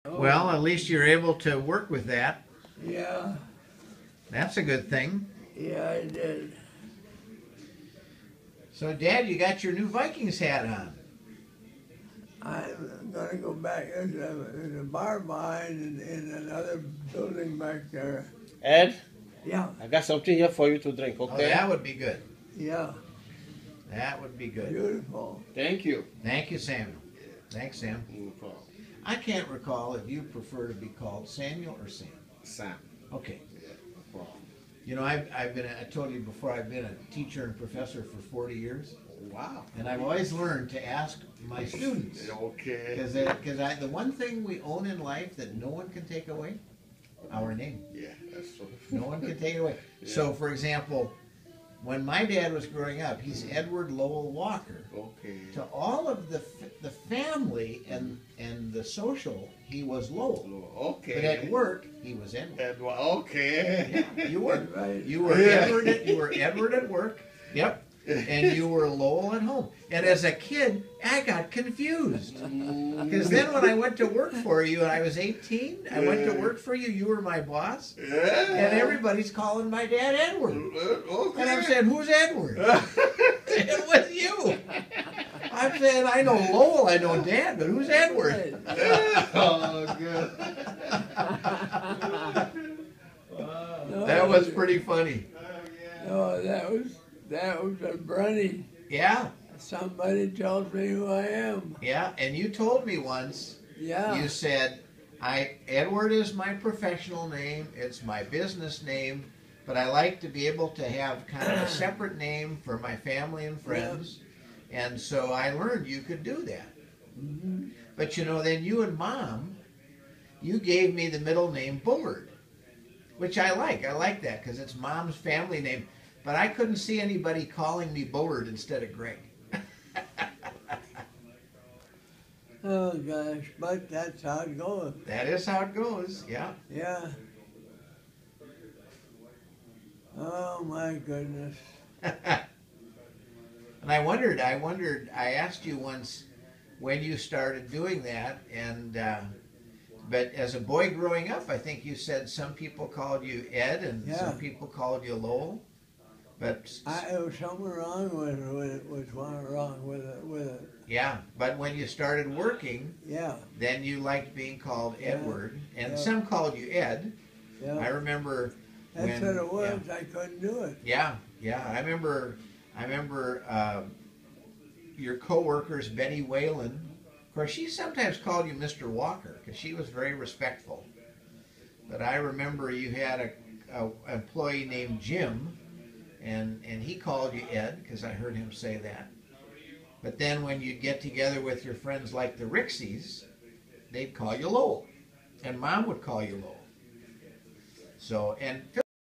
Well, at least you're able to work with that. Yeah, That's a good thing. yeah, I did. So, Dad, you got your new Vikings hat on. I'm gonna go back. There's a bar behind in another building back there. Ed, Yeah, I got something here for you to drink, Oh, okay? that would be good. yeah, That would be good. beautiful. Thank you. Thank you, Samuel. Thanks, Sam. No problem. I can't recall if you prefer to be called Samuel or Sam. Sam. Okay. No problem. You know, I told you before, I've been a teacher and professor for 40 years, Wow. and I've always learned to ask my students. Okay. Because the one thing we own in life that no one can take away, our name. Yeah, that's true. No one can take it away. Yeah. So, for example, when my dad was growing up, he's Edward Lowell Walker. Okay. To all of the family and the social, he was Lowell. Okay. But at work, he was Edward. Edward. Okay. Yeah, you were. Right. You were Edward. You were Edward at work. Yep. And you were Lowell at home. And as a kid, I got confused. Because then when I went to work for you and I was 18, I went to work for you, you were my boss. Yeah. And everybody's calling my dad Edward. Okay. And I'm saying, who's Edward? It was you. I'm saying, I know Lowell, I know Dad, but who's Edward? Oh, good. That was pretty funny. No, that was a Brenny. Yeah, Somebody tells me who I am. yeah. And you told me once, Yeah, you said, Edward is my professional name, it's my business name, but I like to be able to have kind of a separate name for my family and friends. And so I learned you could do that. Mhm. But you know, then you and Mom, you gave me the middle name Bullard, which I like. I like that because it's Mom's family name. But I couldn't see anybody calling me Bullard instead of Greg. Oh gosh, but that's how it goes. That is how it goes. Yeah. Yeah. Oh my goodness. And I wondered, I asked you once when you started doing that, and but as a boy growing up, I think you said some people called you Ed and Yeah. some people called you Lowell. But There was something wrong with it. Was wrong with it. yeah, but when you started working, Yeah, then you liked being called Yeah. Edward, and Yeah. some called you Ed. I yeah. remember That's when, what it was. I couldn't do it. Yeah, I remember your coworkers, Betty Whalen. Of course, she sometimes called you Mr. Walker because she was very respectful. But I remember you had a employee named Jim, and he called you Ed because I heard him say that. But then when you'd get together with your friends like the Rixies, they'd call you Lowell, and Mom would call you Lowell. So, and